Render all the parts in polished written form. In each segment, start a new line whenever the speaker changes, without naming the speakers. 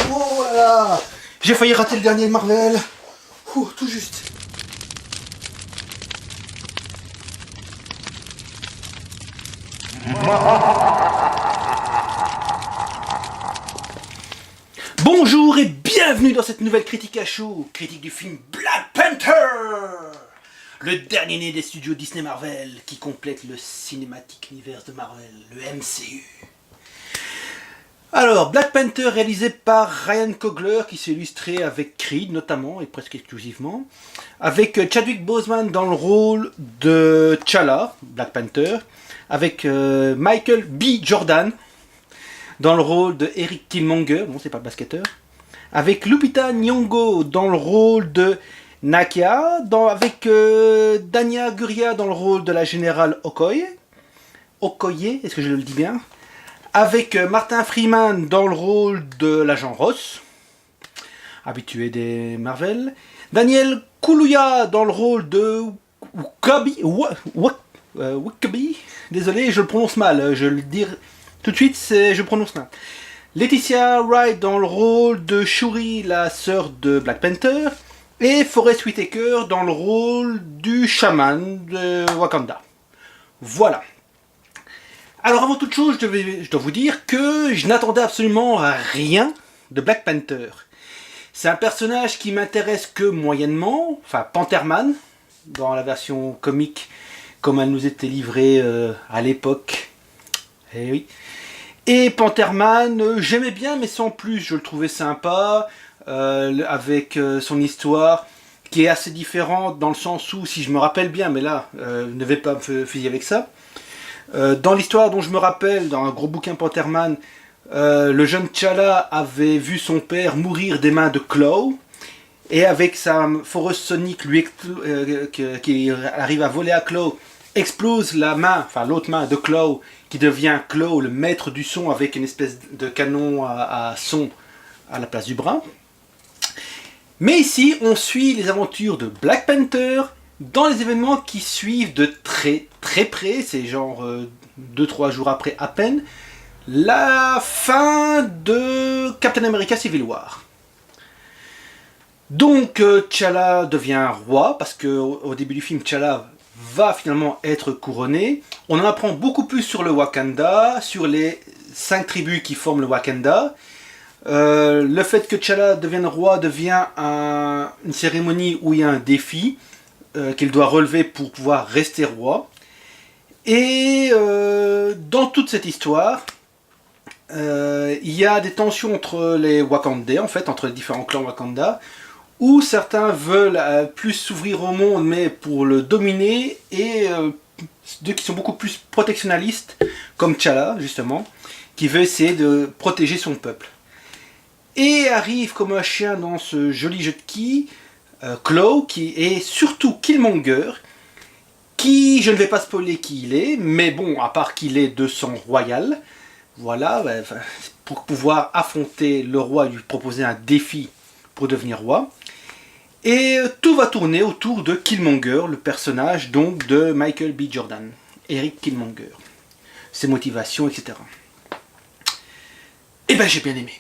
Oh là là, j'ai failli rater le dernier Marvel. Ouh, tout juste. Bonjour et bienvenue dans cette nouvelle critique à chaud, critique du film Black Panther, le dernier né des studios Disney Marvel qui complète le Cinematic Universe de Marvel, le MCU. Alors, Black Panther réalisé par Ryan Coogler qui s'est illustré avec Creed notamment et presque exclusivement, avec Chadwick Boseman dans le rôle de T'Challa, Black Panther, avec Michael B. Jordan dans le rôle de Eric Killmonger, non c'est pas le basketteur, avec Lupita Nyong'o dans le rôle de Nakia, avec Dania Guria dans le rôle de la générale Okoye, est-ce que je le dis bien, avec Martin Freeman dans le rôle de l'agent Ross, habitué des Marvel, Daniel Kaluuya dans le rôle de W'Kabi, désolé je le prononce mal, je le dire tout de suite, je prononce mal. Laetitia Wright dans le rôle de Shuri, la sœur de Black Panther, et Forest Whitaker dans le rôle du chaman de Wakanda. Voilà. Alors avant toute chose, je dois vous dire que je n'attendais absolument rien de Black Panther. C'est un personnage qui m'intéresse que moyennement, enfin Pantherman, dans la version comique, comme elle nous était livrée à l'époque. Eh oui. Et Pantherman, j'aimais bien, mais sans plus, je le trouvais sympa, avec son histoire, qui est assez différente dans le sens où, si je me rappelle bien, mais là, ne vais pas me fier avec ça, dans l'histoire dont je me rappelle, dans un gros bouquin Pantherman, le jeune T'Challa avait vu son père mourir des mains de Klaue, et avec sa Force Sonic qui arrive à voler à Klaue, explose la main, enfin l'autre main de Klaue, qui devient Klaue, le maître du son, avec une espèce de canon à son à la place du bras. Mais ici, on suit les aventures de Black Panther dans les événements qui suivent de très près, c'est genre 2-3 jours après à peine, la fin de Captain America Civil War. Donc T'Challa devient roi, parce qu'au début du film, T'Challa va finalement être couronné. On en apprend beaucoup plus sur le Wakanda, sur les 5 tribus qui forment le Wakanda. Le fait que T'Challa devienne roi devient une cérémonie où il y a un défi qu'il doit relever pour pouvoir rester roi. Et dans toute cette histoire, il y a des tensions entre les Wakandais, en fait, entre les différents clans Wakanda, où certains veulent plus s'ouvrir au monde, mais pour le dominer, et ceux qui sont beaucoup plus protectionnalistes, comme T'Challa, justement, qui veut essayer de protéger son peuple. Et arrive comme un chien dans ce joli jeu de quilles, Klaue, qui est surtout Killmonger, qui, je ne vais pas spoiler qui il est, mais bon, à part qu'il est de sang royal, voilà, pour pouvoir affronter le roi et lui proposer un défi pour devenir roi. Et tout va tourner autour de Killmonger, le personnage donc de Michael B. Jordan, Eric Killmonger, ses motivations, etc. Et ben j'ai bien aimé,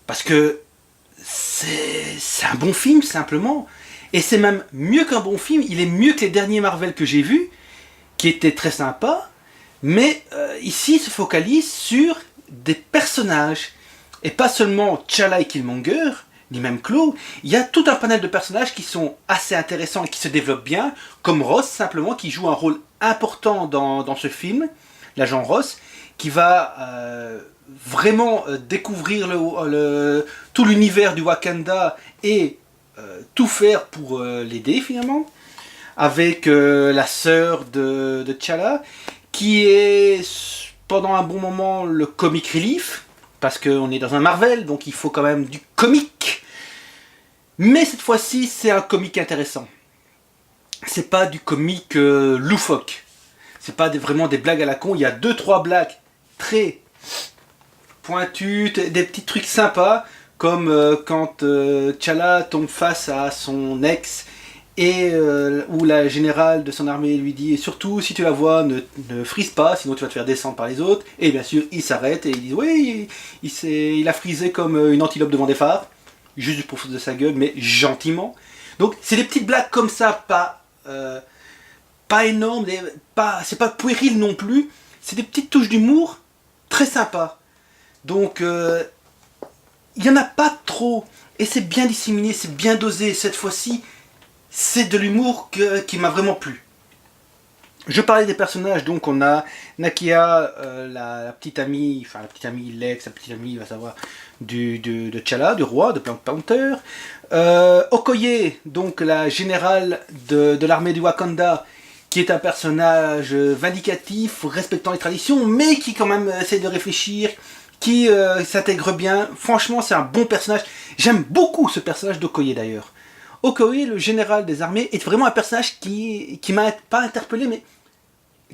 parce que c'est un bon film simplement, et c'est même mieux qu'un bon film, il est mieux que les derniers Marvel que j'ai vus, qui étaient très sympas, mais ici il se focalise sur des personnages, et pas seulement T'Challa et Killmonger, ni même Klaue, il y a tout un panel de personnages qui sont assez intéressants et qui se développent bien, comme Ross simplement, qui joue un rôle important dans ce film, l'agent Ross, qui va vraiment découvrir tout l'univers du Wakanda et tout faire pour l'aider finalement, avec la sœur de T'Challa, qui est pendant un bon moment le comic relief, parce qu'on est dans un Marvel, donc il faut quand même du comique. Mais cette fois-ci, c'est un comique intéressant. C'est pas du comique loufoque. C'est pas vraiment des blagues à la con. Il y a 2-3 blagues très pointues, des petits trucs sympas, comme quand T'Challa tombe face à son ex et où la générale de son armée lui dit surtout si tu la vois ne frise pas sinon tu vas te faire descendre par les autres, et bien sûr il s'arrête et il dit oui il a frisé comme une antilope devant des phares, juste pour foutre de sa gueule mais gentiment. Donc c'est des petites blagues comme ça, pas énormes, c'est pas puéril non plus, c'est des petites touches d'humour très sympas. Donc il n'y en a pas trop et c'est bien disséminé, c'est bien dosé. Cette fois-ci c'est de l'humour qui m'a vraiment plu. Je parlais des personnages, donc on a Nakia, la petite amie, enfin la petite amie, l'ex, la petite amie, il va savoir, de T'Challa, du roi, de Black Panther. Okoye, donc la générale de l'armée du Wakanda, qui est un personnage vindicatif, respectant les traditions, mais qui quand même essaie de réfléchir, qui s'intègre bien. Franchement, c'est un bon personnage. J'aime beaucoup ce personnage d'Okoye d'ailleurs. Okoye, le général des armées, est vraiment un personnage qui m'a pas interpellé, mais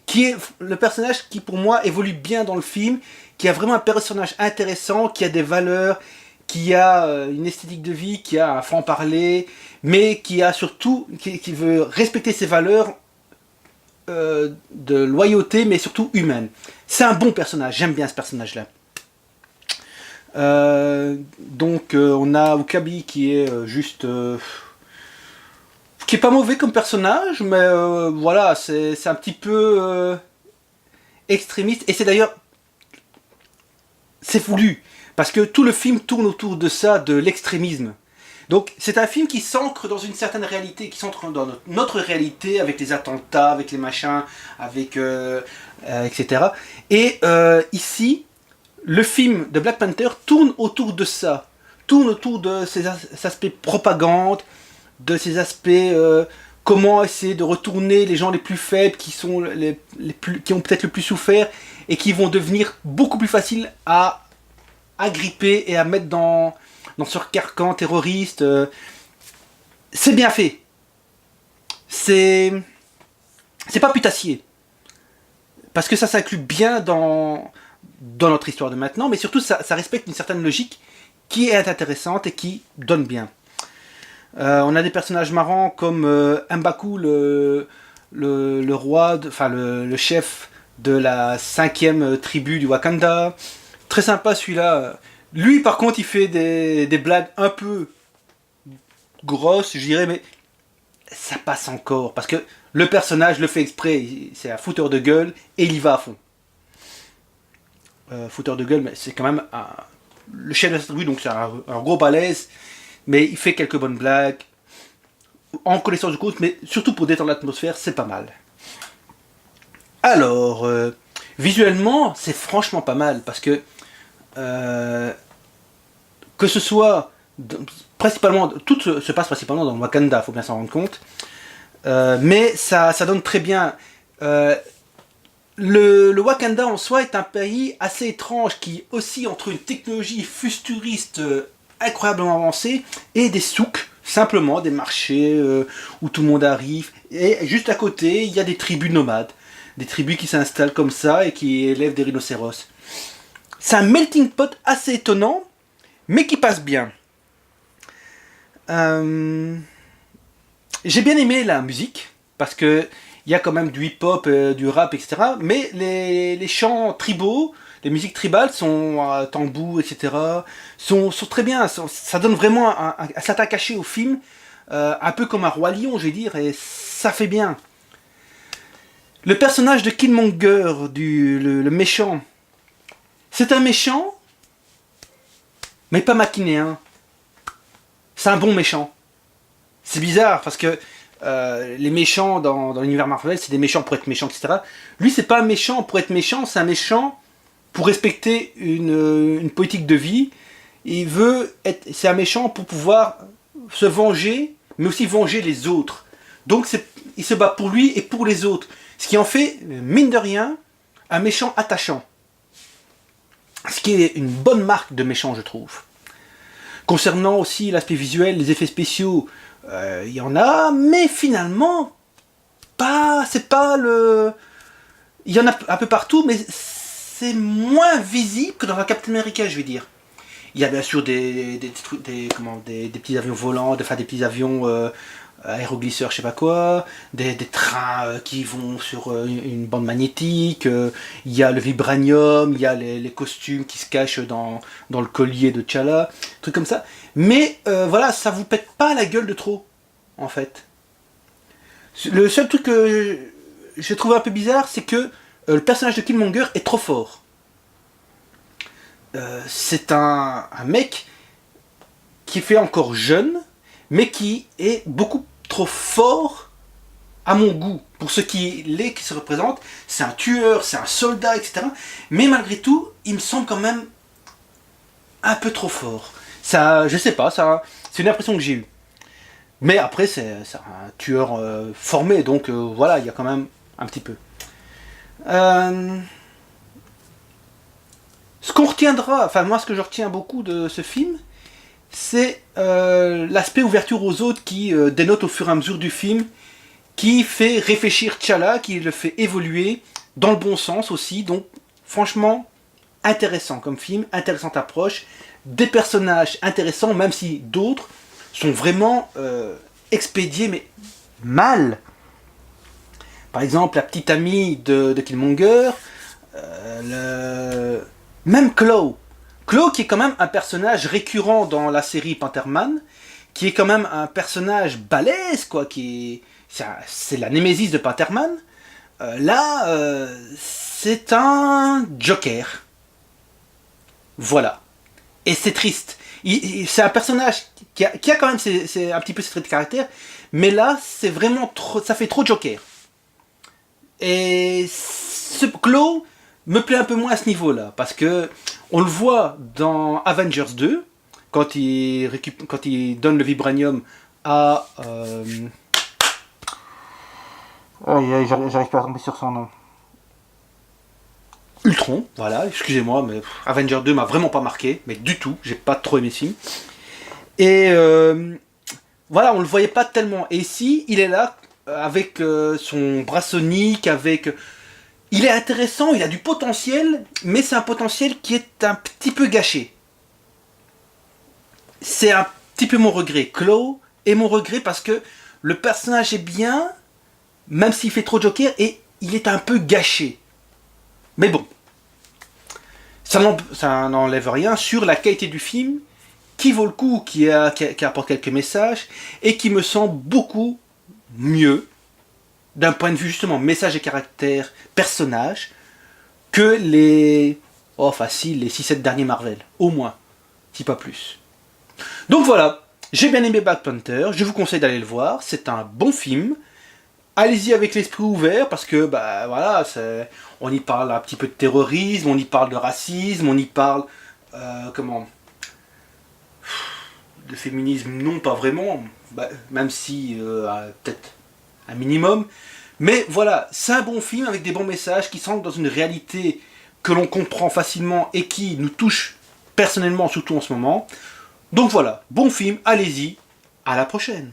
qui est le personnage qui pour moi évolue bien dans le film, qui a vraiment un personnage intéressant, qui a des valeurs, qui a une esthétique de vie, qui a un franc-parler, mais qui a surtout, qui veut respecter ses valeurs de loyauté, mais surtout humaine. C'est un bon personnage, j'aime bien ce personnage-là. On a Okabi qui est juste... qui est pas mauvais comme personnage, mais voilà, c'est un petit peu extrémiste. Et c'est d'ailleurs... c'est voulu. Parce que tout le film tourne autour de ça, de l'extrémisme. Donc c'est un film qui s'ancre dans une certaine réalité, qui s'ancre dans notre réalité, avec les attentats, avec les machins, avec... etc. Et ici, le film de Black Panther tourne autour de ça. Tourne autour de ces aspects propagande, de ces aspects comment essayer de retourner les gens les plus faibles, qui sont qui ont peut-être le plus souffert, et qui vont devenir beaucoup plus faciles à agripper et à mettre dans ce carcan terroriste. C'est bien fait. C'est pas putassier. Parce que ça s'inclut bien dans notre histoire de maintenant, mais surtout ça respecte une certaine logique qui est intéressante et qui donne bien. On a des personnages marrants comme M'Baku, le roi, le chef de la 5e tribu du Wakanda. Très sympa celui-là. Lui par contre il fait des blagues un peu grosses, je dirais, mais ça passe encore. Parce que le personnage le fait exprès, c'est un fouteur de gueule et il y va à fond. Fouteur de gueule, mais c'est quand même le chef de la tribu, donc c'est un gros balèze. Mais il fait quelques bonnes blagues, en connaissance de cause, mais surtout pour détendre l'atmosphère, c'est pas mal. Alors, visuellement, c'est franchement pas mal, parce que ce soit, principalement, tout se passe principalement dans le Wakanda, faut bien s'en rendre compte, mais ça donne très bien. Le Wakanda en soi est un pays assez étrange, qui oscille entre une technologie futuriste incroyablement avancé et des souks, simplement des marchés où tout le monde arrive, et juste à côté il y a des tribus nomades, des tribus qui s'installent comme ça et qui élèvent des rhinocéros. C'est un melting pot assez étonnant mais qui passe bien. J'ai bien aimé la musique parce que il y a quand même du hip-hop, du rap, etc. Mais les chants tribaux, les musiques tribales sont tambour, etc. sont très bien. Ça donne vraiment un certain cachet au film, un peu comme un roi lion, je vais dire, et ça fait bien. Le personnage de Killmonger, le méchant, c'est un méchant, mais pas maquinéen. C'est un bon méchant. C'est bizarre parce que les méchants dans l'univers Marvel, c'est des méchants pour être méchants, etc. Lui, c'est pas un méchant pour être méchant, c'est un méchant pour respecter une politique de vie. C'est un méchant pour pouvoir se venger, mais aussi venger les autres. Donc il se bat pour lui et pour les autres. Ce qui en fait, mine de rien, un méchant attachant. Ce qui est une bonne marque de méchant, je trouve. Concernant aussi l'aspect visuel, les effets spéciaux, il y en a, mais finalement, c'est pas le... Il y en a un peu partout, mais c'est moins visible que dans un Captain America, je vais dire. Il y a bien sûr des petits avions volants, des petits avions aéroglisseurs, je sais pas quoi, des trains qui vont sur une bande magnétique, il y a le vibranium, il y a les costumes qui se cachent dans le collier de T'Challa, trucs comme ça. Mais voilà, ça vous pète pas la gueule de trop, en fait. Le seul truc que j'ai trouvé un peu bizarre, c'est que le personnage de Killmonger est trop fort. C'est un mec qui fait encore jeune, mais qui est beaucoup trop fort à mon goût. Pour ce qui est, qui se représente, c'est un tueur, c'est un soldat, etc. Mais malgré tout, il me semble quand même un peu trop fort. Ça, je sais pas, ça, c'est une impression que j'ai eue. Mais après, c'est un tueur formé, donc voilà, il y a quand même un petit peu. Ce qu'on retiendra, enfin moi ce que je retiens beaucoup de ce film, c'est l'aspect ouverture aux autres qui dénote au fur et à mesure du film, qui fait réfléchir T'Challa, qui le fait évoluer dans le bon sens aussi. Donc franchement, intéressant comme film, intéressante approche, des personnages intéressants, même si d'autres sont vraiment expédiés, mais mal. Par exemple, la petite amie de Killmonger, même Klaue. Klaue qui est quand même un personnage récurrent dans la série Pantherman, qui est quand même un personnage balèze, quoi, c'est la némésis de Pantherman. C'est un Joker. Voilà. Et c'est triste. C'est un personnage qui a quand même un petit peu ses traits de caractère, mais là, c'est vraiment trop, ça fait trop Joker. Et ce Klaue me plaît un peu moins à ce niveau-là, parce que on le voit dans Avengers 2, quand il donne le vibranium à... j'arrive pas à tomber sur son nom. Ultron, voilà, excusez-moi, mais Avengers 2 m'a vraiment pas marqué, mais du tout, j'ai pas trop aimé ce film. Et voilà, on le voyait pas tellement. Et ici, il est là, avec son bras sonique, avec... Il est intéressant, il a du potentiel, mais c'est un potentiel qui est un petit peu gâché. C'est un petit peu mon regret. Klaue est mon regret parce que le personnage est bien, même s'il fait trop Joker, et il est un peu gâché. Mais bon, ça n'enlève rien sur la qualité du film, qui vaut le coup, qui apporte quelques messages, et qui me semble beaucoup mieux, d'un point de vue justement message et caractère, personnage, que les 6-7 derniers Marvel, au moins, si pas plus. Donc voilà, j'ai bien aimé Black Panther, je vous conseille d'aller le voir, c'est un bon film. Allez-y avec l'esprit ouvert, parce que voilà, on y parle un petit peu de terrorisme, on y parle de racisme, on y parle de féminisme, non pas vraiment, même si peut-être un minimum. Mais voilà, c'est un bon film avec des bons messages qui s'ancrent dans une réalité que l'on comprend facilement et qui nous touche personnellement, surtout en ce moment. Donc voilà, bon film, allez-y, à la prochaine.